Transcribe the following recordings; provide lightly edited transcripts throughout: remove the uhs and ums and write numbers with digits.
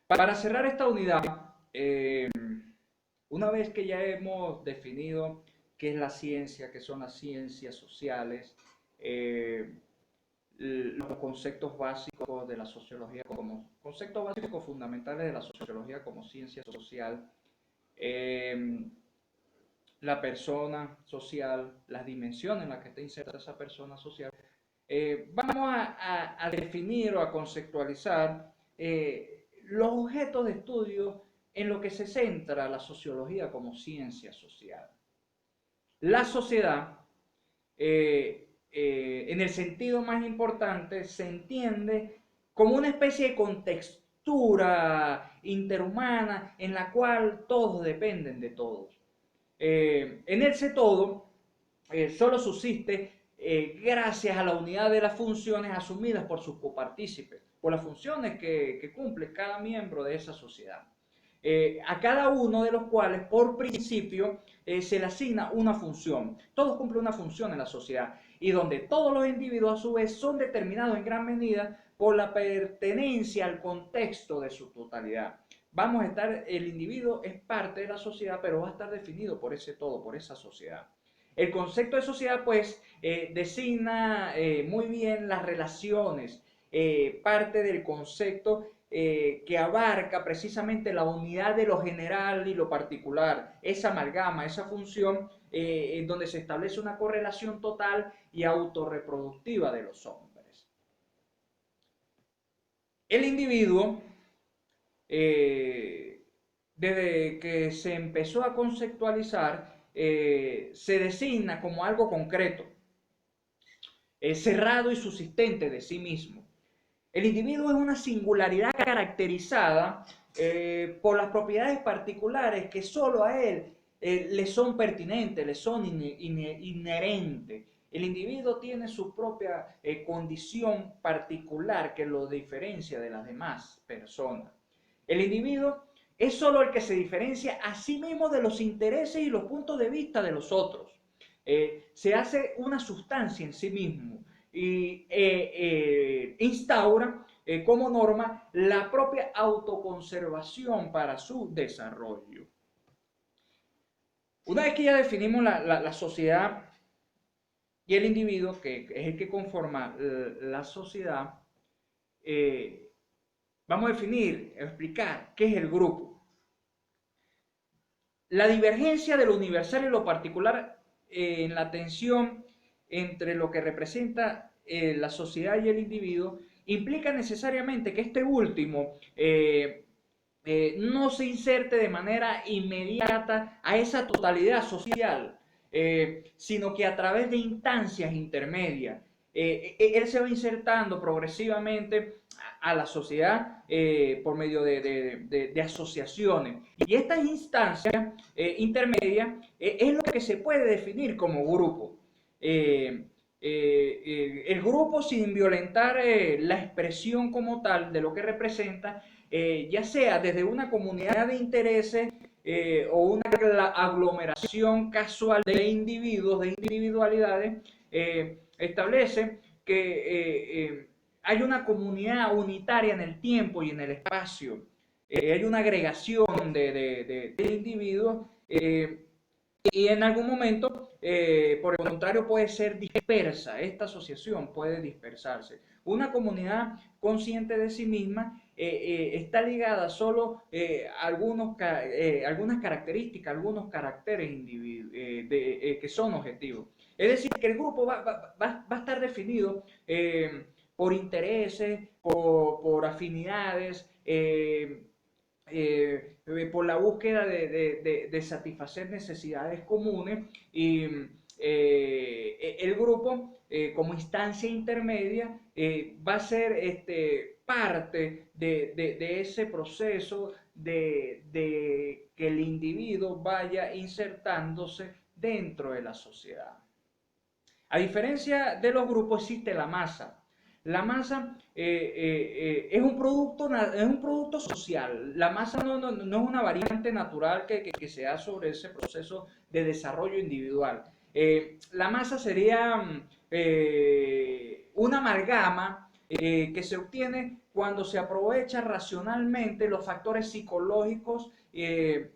Para cerrar esta unidad, una vez que ya hemos definido qué es la ciencia, qué son las ciencias sociales, eh, los conceptos básicos de la sociología como conceptos básicos fundamentales de la sociología como ciencia social, eh, la persona social, las dimensiones en las que está inserta esa persona social, vamos a definir o a conceptualizar los objetos de estudio en lo que se centra la sociología como ciencia social. La sociedad, en el sentido más importante, se entiende como una especie de contextura interhumana en la cual todos dependen de todos. En ese todo solo subsiste gracias a la unidad de las funciones asumidas por sus copartícipes, por las funciones que cumple cada miembro de esa sociedad. A cada uno de los cuales, por principio, se le asigna una función. Todos cumplen una función en la sociedad y donde todos los individuos a su vez son determinados en gran medida por la pertenencia al contexto de su totalidad. Vamos a estar, el individuo es parte de la sociedad, pero va a estar definido por ese todo, por esa sociedad. El concepto de sociedad, pues, designa muy bien las relaciones, parte del concepto que abarca precisamente la unidad de lo general y lo particular, esa amalgama, esa función en donde se establece una correlación total y autorreproductiva de los hombres. El individuo, desde que se empezó a conceptualizar, se designa como algo concreto, cerrado y subsistente de sí mismo. El individuo es una singularidad caracterizada por las propiedades particulares que solo a él le son pertinentes, le son inherentes. El individuo tiene su propia condición particular que lo diferencia de las demás personas. El individuo es solo el que se diferencia a sí mismo de los intereses y los puntos de vista de los otros. Se hace una sustancia en sí mismo y instaura como norma la propia autoconservación para su desarrollo. Una vez que ya definimos la sociedad y el individuo, que es el que conforma la sociedad, eh, vamos a definir, a explicar qué es el grupo. La divergencia de lo universal y lo particular en la tensión entre lo que representa la sociedad y el individuo implica necesariamente que este último no se inserte de manera inmediata a esa totalidad social, sino que a través de instancias intermedias, él se va insertando progresivamente a la sociedad por medio de asociaciones. Y estas instancias intermedias es lo que se puede definir como grupo. El grupo sin violentar la expresión como tal de lo que representa, ya sea desde una comunidad de intereses o una aglomeración casual de individuos, de individualidades, establece que hay una comunidad unitaria en el tiempo y en el espacio. Hay una agregación de individuos y en algún momento, por el contrario, puede ser dispersa. Esta asociación puede dispersarse. Una comunidad consciente de sí misma está ligada solo a algunas características, algunos caracteres que son objetivos. Es decir, que el grupo va a estar definido por intereses, por afinidades, por la búsqueda de satisfacer necesidades comunes y el grupo como instancia intermedia va a ser parte de ese proceso de que el individuo vaya insertándose dentro de la sociedad. A diferencia de los grupos existe la masa. La masa es un producto social. La masa no es una variante natural que se da sobre ese proceso de desarrollo individual. La masa sería una amalgama que se obtiene cuando se aprovecha racionalmente los factores psicológicos de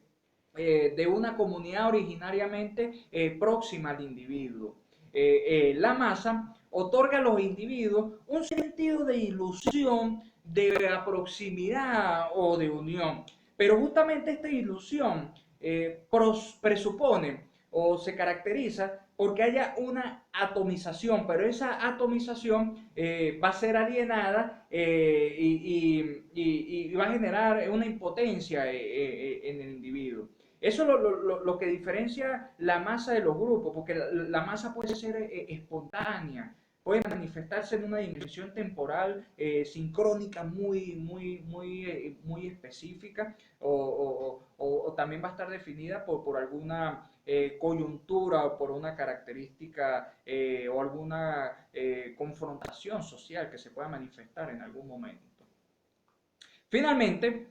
una comunidad originariamente próxima al individuo. La masa otorga a los individuos un sentido de ilusión, de proximidad o de unión. Pero justamente esta ilusión presupone o se caracteriza porque haya una atomización, pero esa atomización va a ser alienada y va a generar una impotencia en el individuo. Eso es lo que diferencia la masa de los grupos, porque la masa puede ser espontánea, puede manifestarse en una dimensión temporal sincrónica muy específica o también va a estar definida por alguna coyuntura o por una característica o alguna confrontación social que se pueda manifestar en algún momento. Finalmente,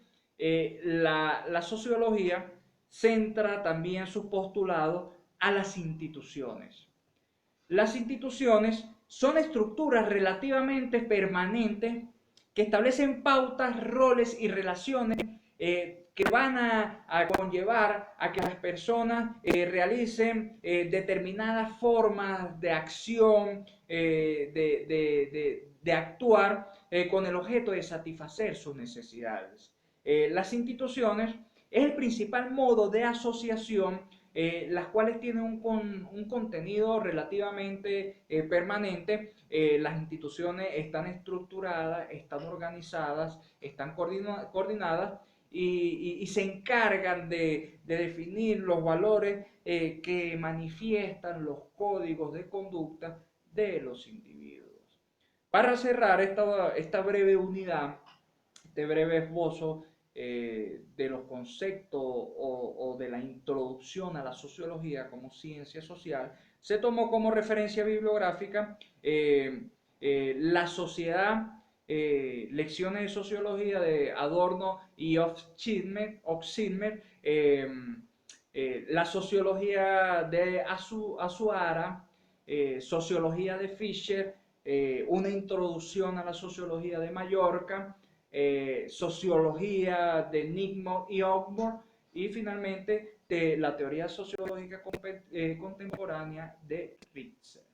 la sociología centra también sus postulados a las instituciones. Las instituciones son estructuras relativamente permanentes que establecen pautas, roles y relaciones que van a conllevar a que las personas realicen determinadas formas de acción, de actuar con el objeto de satisfacer sus necesidades. Las instituciones es el principal modo de asociación las cuales tienen un contenido relativamente permanente. Las instituciones están estructuradas, están organizadas, están coordinadas y se encargan de definir los valores que manifiestan los códigos de conducta de los individuos. Para cerrar esta breve unidad, este breve esbozo de los conceptos o de la introducción a la sociología como ciencia social, se tomó como referencia bibliográfica La sociedad, lecciones de sociología de Adorno y Oxenmer, la sociología de Azuara, sociología de Fischer, una introducción a la sociología de Mallorca, sociología de Nigmo y Ogmore y finalmente de la teoría sociológica contemporánea de Ritzer.